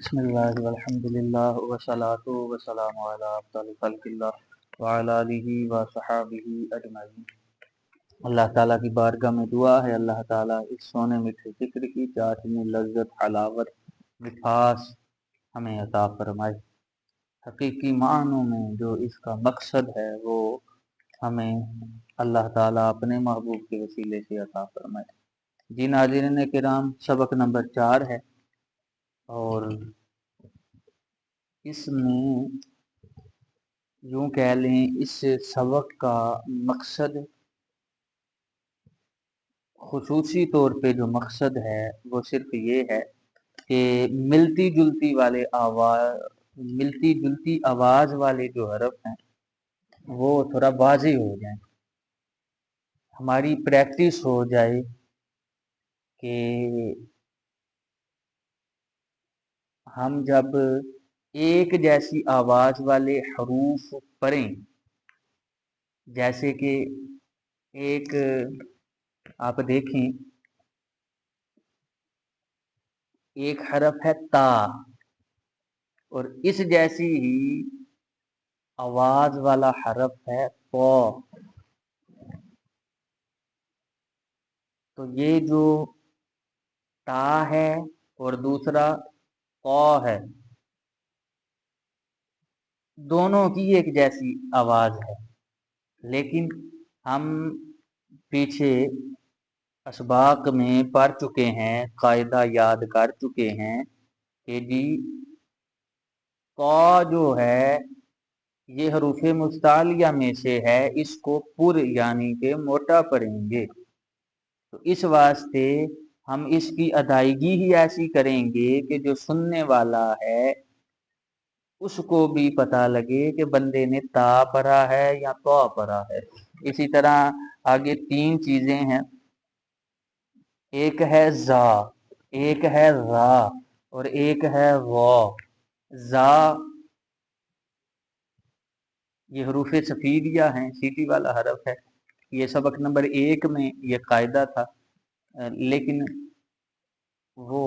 बिस्मिल्लाह वल्हम्दुलिल्लाह वस्सलातु वस्सलामु अला अफ़ज़लिल ख़ल्क़िल्लाह व अला आलिहि व सहाबिहि अजमईन। अल्लाह ताला की बारगाह में दुआ है, अल्लाह ताला इस सोने मीठे ज़िक्र की चाशनी लज़्ज़त हलावत मिठास हमें अता फरमाए। हकीकी मानों में जो इसका मकसद है वो हमें अल्लाह ताला अपने महबूब के वसीले से अता फरमाए। जी नाज़रीन किराम, सबक नंबर 4 है और इसमें यूं कह लें इस सबक का मकसद खुसूसी तौर पे जो मकसद है वो सिर्फ ये है कि मिलती जुलती आवाज़ वाले जो हरफ हैं वो थोड़ा वाज़ेह हो जाए, हमारी प्रैक्टिस हो जाए कि हम जब एक जैसी आवाज़ वाले हरूफ पढ़ें, जैसे कि एक आप देखें एक हरफ है ता और इस जैसी ही आवाज वाला हरफ है पौ। तो ये जो ता है और दूसरा कौ है, दोनों की एक जैसी आवाज है, लेकिन हम पीछे असबाक में पढ़ चुके हैं, कायदा याद कर चुके हैं कि जी कौ जो है ये हरूफ मुस्तालिया में से है, इसको पुर यानी के मोटा पढ़ेंगे। तो इस वास्ते हम इसकी अदायगी ही ऐसी करेंगे कि जो सुनने वाला है उसको भी पता लगे कि बंदे ने ता पढ़ा है या तो पढ़ा है। इसी तरह आगे 3 चीजें हैं, एक है जा, एक है रा और एक है वो। जा ये हरूफ सफीदिया हैं, सीटी वाला हरफ है। ये सबक नंबर 1 में ये कायदा था, लेकिन वो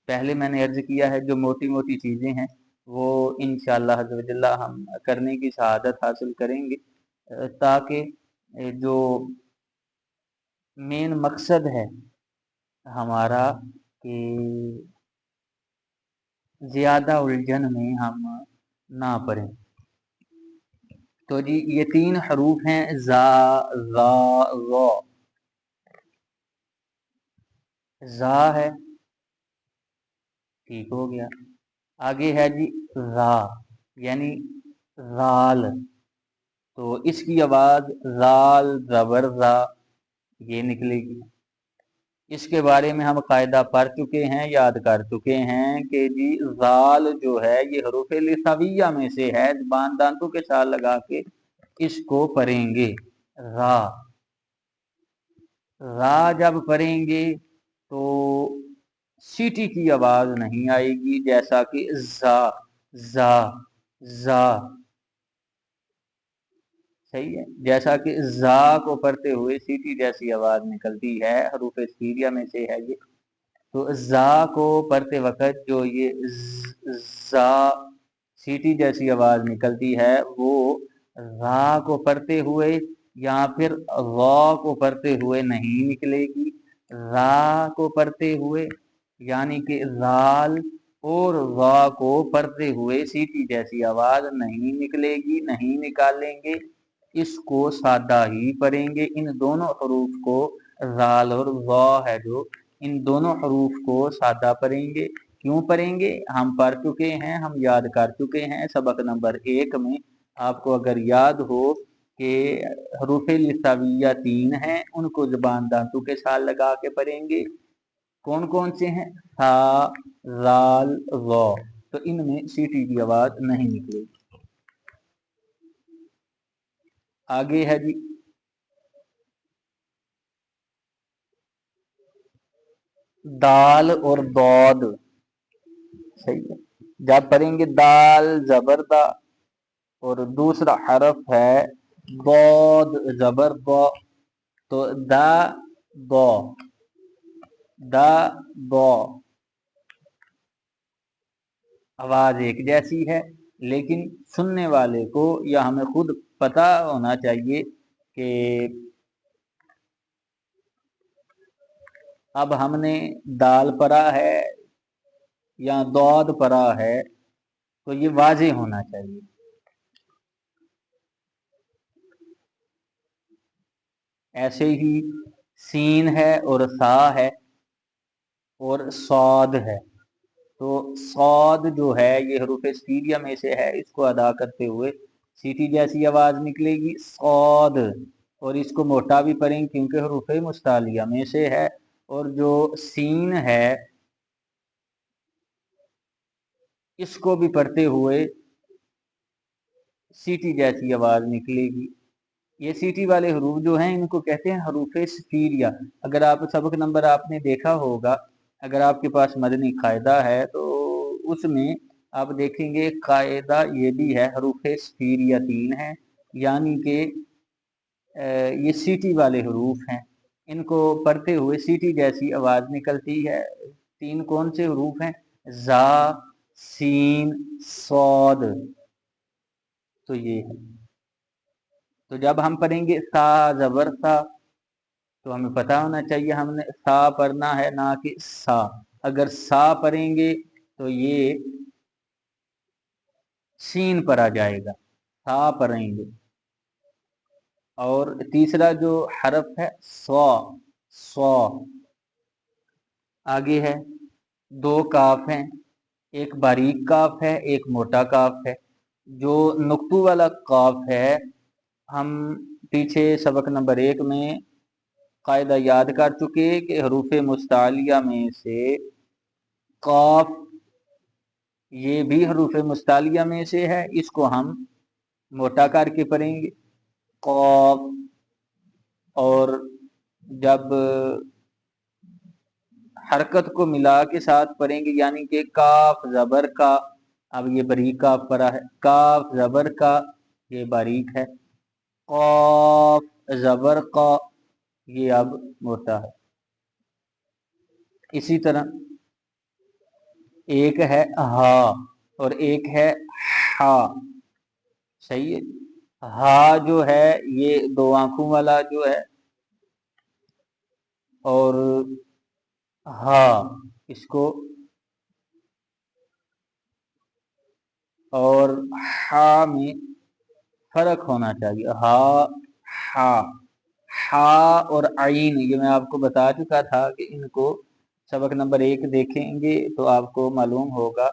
पहले मैंने अर्ज किया है जो मोटी मोटी चीज़ें हैं वो इंशाअल्लाह अज़्ज़वजल्ला हम करने की शहादत हासिल करेंगे, ताकि जो मेन मकसद है हमारा कि ज़्यादा उलझन में हम ना पड़ें। तो जी ये 3 हरूफ हैं, जा ज़ा ज़ा। जा है, ठीक हो गया। आगे है जी रा यानी राल, तो इसकी आवाज राल जबर रा ये निकलेगी। इसके बारे में हम कायदा पढ़ चुके हैं, याद कर चुके हैं कि जी जाल जो है ये हरूफ लिसाविया में से है, जुबान दांतों के साथ लगा के इसको पढ़ेंगे। रा रा जब पढ़ेंगे तो सीटी की आवाज नहीं आएगी, जैसा कि जा जा जा, सही है। जैसा कि जा को पढ़ते हुए सीटी जैसी आवाज निकलती है, हरूफ सीरिया में से है ये। तो जा को पढ़ते वक्त जो ये जा सीटी जैसी आवाज निकलती है वो रा को पढ़ते हुए या फिर रा को पढ़ते हुए नहीं निकलेगी। रा को पढ़ते हुए यानी कि राल और रा को पढ़ते हुए सीटी जैसी आवाज नहीं निकलेगी, नहीं निकालेंगे, इसको सादा ही पढ़ेंगे। इन दोनों हरूफ को, राल और वा है जो, इन दोनों हरूफ को सादा पढ़ेंगे। क्यों पढ़ेंगे? हम पढ़ चुके हैं, हम याद कर चुके हैं सबक नंबर 1 में। आपको अगर याद हो कि हरूफ लिसाविया 3 हैं, उनको जुबान दांतों के साथ लगा के पढ़ेंगे। कौन कौन से हैं? हा राल वा। तो इनमें सीटी की आवाज नहीं निकलेगी। आगे है जी दाल और दौद, सही है। जब पढ़ेंगे दाल जबर दा और दूसरा हरफ है दौद जबर दौ, तो दा दौ दा दौ, आवाज एक जैसी है, लेकिन सुनने वाले को या हमें खुद पता होना चाहिए कि अब हमने दाल पढ़ा है या दौद पढ़ा है, तो ये वाज़ेह होना चाहिए। ऐसे ही सीन है और सा है और सौद है, तो सौद जो है ये हरूफ स्टीरिया में से है, इसको अदा करते हुए सीटी जैसी आवाज निकलेगी सौद, और इसको मोटा भी पढ़ेंगे क्योंकि हरूफ मुस्तालिया में से है। और जो सीन है इसको भी पढ़ते हुए सीटी जैसी आवाज निकलेगी। ये सीटी वाले हरूफ जो हैं इनको कहते हैं हरूफ स्टीरिया। अगर आप सबक नंबर आपने देखा होगा, अगर आपके पास मदनी कायदा है तो उसमें आप देखेंगे कायदा ये भी है, हरूफ स्टीरिया 3 है, यानी कि ये सीटी वाले हरूफ हैं, इनको पढ़ते हुए सीटी जैसी आवाज निकलती है। 3 कौन से हरूफ हैं? जा, सीन, सौद, तो ये है। तो जब हम पढ़ेंगे सा जबर सा, तो हमें पता होना चाहिए हमने सा पढ़ना है ना कि सा। अगर सा पढ़ेंगे तो ये सीन पढ़ा जाएगा, सा पढ़ेंगे। और तीसरा जो हरफ है सौ, सौ आगे है, 2 काफ हैं, एक बारीक काफ है एक मोटा काफ है। जो नुक्तू वाला काफ है, हम पीछे सबक नंबर 1 में कायदा याद कर चुके कि हरूफ मुस्तालिया में से काफ ये भी हरूफ मुस्तालिया में से है, इसको हम मोटा करके पढ़ेंगे कौफ। और जब हरकत को मिला के साथ पढ़ेंगे, यानी कि काफ जबर का, अब ये बारीक काफ पढ़ा है, काफ जबर का ये बारीक है, कौफ जबर का ये अब मोटा है। इसी तरह एक है हा और एक है हा, सही है। हा जो है ये 2 आंखों वाला जो है, और हा इसको, और हा में फर्क होना चाहिए। हा हा, हा और आइन, ये मैं आपको बता चुका था कि इनको सबक नंबर 1 देखेंगे तो आपको मालूम होगा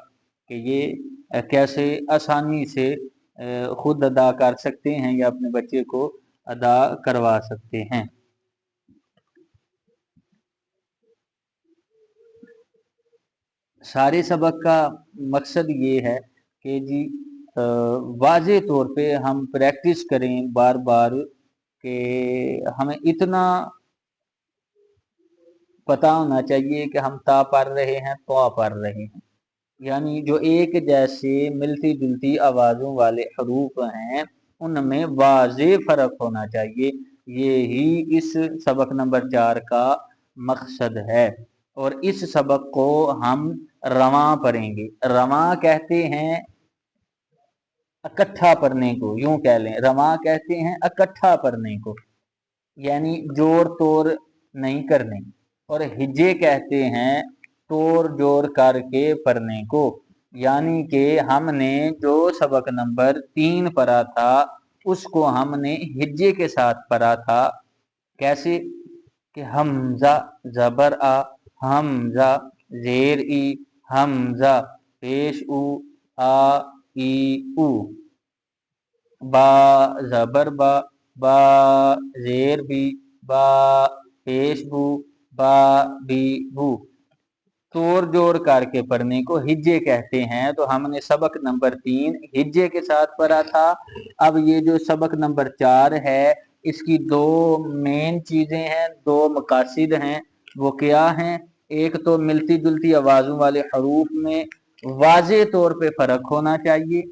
कि ये कैसे आसानी से खुद अदा कर सकते हैं या अपने बच्चे को अदा करवा सकते हैं। सारे सबक का मकसद ये है कि जी वाज़े तौर पे हम प्रैक्टिस करें बार बार, कि हमें इतना पता होना चाहिए कि हम ता पढ़ रहे हैं तो पढ़ रहे हैं, यानी जो एक जैसे मिलती जुलती आवाज़ों वाले हरूफ हैं उनमें वाज़े फ़र्क होना चाहिए। ये ही इस सबक नंबर 4 का मकसद है। और इस सबक को हम रवां पढ़ेंगे। रवां कहते हैं इकट्ठा पढ़ने को, यूं कह लें रवां कहते हैं इकट्ठा पढ़ने को, यानी जोड़ तोड़ नहीं करने। और हिज्जे कहते हैं तोड़ जोड़ करके पढ़ने को, यानी कि हमने जो सबक नंबर 3 पढ़ा था उसको हमने हिज्जे के साथ पढ़ा था। कैसे कि हमजा जबर आ, हमजा जेर ई, हमजा पेश उ, आ ई उ, बा जबर बा, बा जेर बी, बा पेश बू, बा बी बू, तोड़ जोड़ करके पढ़ने को हिज्जे कहते हैं। तो हमने सबक नंबर 3 हिज्जे के साथ पढ़ा था। अब ये जो सबक नंबर 4 है इसकी 2 मेन चीजें हैं, 2 मकासिद हैं। वो क्या हैं? एक तो मिलती जुलती आवाजों वाले हरूफ में वाज़े तौर पे फर्क होना चाहिए,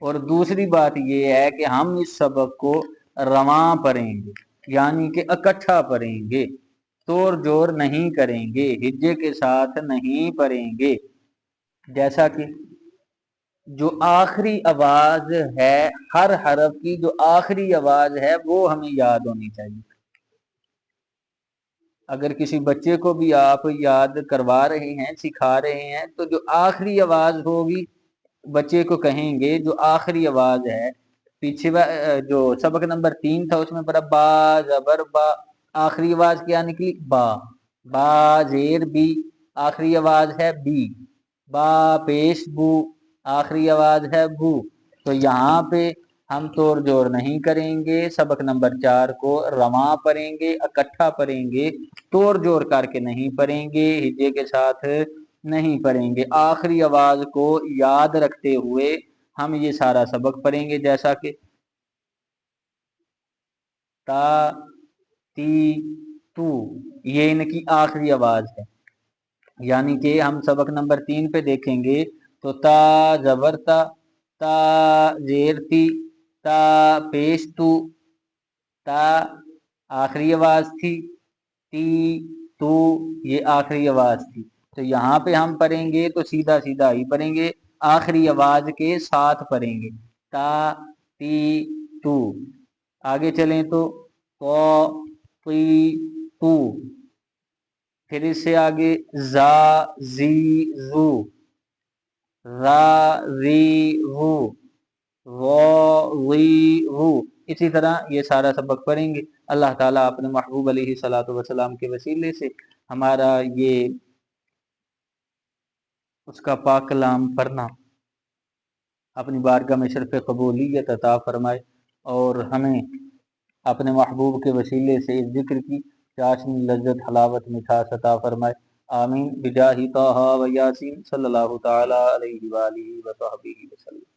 और दूसरी बात ये है कि हम इस सबक को रवां पढ़ेंगे, यानी कि इकट्ठा पढ़ेंगे, तोड़ जोड़ नहीं करेंगे, हिज्जे के साथ नहीं पढ़ेंगे। جیسا کہ جو آخری آواز ہے ہر حرف کی، جو آخری آواز ہے وہ ہمیں یاد ہونی چاہیے. اگر کسی بچے کو بھی آپ یاد کروا رہے ہیں، سکھا رہے ہیں، تو جو آخری آواز ہوگی بچے کو کہیں گے جو آخری آواز ہے. پیچھے جو سبق نمبر 3 تھا اس میں پڑھا با زبر با، آخری آواز کیا نکلی؟ با. با زیر بی، آخری آواز ہے بی. با پیش بو، آخری آواز ہے بو. تو یہاں پہ ہم توڑ جوڑ نہیں کریں گے، سبق نمبر 4 کو رواں پڑھیں گے، اکٹھا پڑھیں گے، توڑ جوڑ کر کے نہیں پڑھیں گے، ہجے کے ساتھ نہیں پڑھیں گے. آخری آواز کو یاد رکھتے ہوئے ہم یہ سارا سبق پڑھیں گے، جیسا کہ تا تی تو، یہ ان کی آخری آواز ہے. یعنی کہ ہم سبق نمبر 3 پہ دیکھیں گے تو تا زبر تا، تا زیر تی، تا پیش تو، تا آخری آواز تھی، تی تو یہ آخری آواز تھی. تو یہاں پہ ہم پڑھیں گے تو سیدھا سیدھا ہی پڑھیں گے، آخری آواز کے ساتھ پڑھیں گے، تا تی تو. آگے چلیں تو تو پی تو، پھر اس سے آگے زا زی زو، را ری رو، وی وو. اسی طرح یہ سارا سبق پڑھیں گے. اللہ تعالیٰ اپنے محبوب علیہ الصلوۃ والسلام کے وسیلے سے ہمارا یہ اس کا پاک کلام پڑھنا اپنی بارگاہ میں شرف قبولیت عطا فرمائے، اور ہمیں اپنے محبوب کے وسیلے سے اس ذکر کی چاشنی لذت حلاوت مٹھاس عطا فرمائے. آمین بجاہ طہ و یاسین صلی اللہ تعالی علیہ وآلہ وصحبہ وسلم.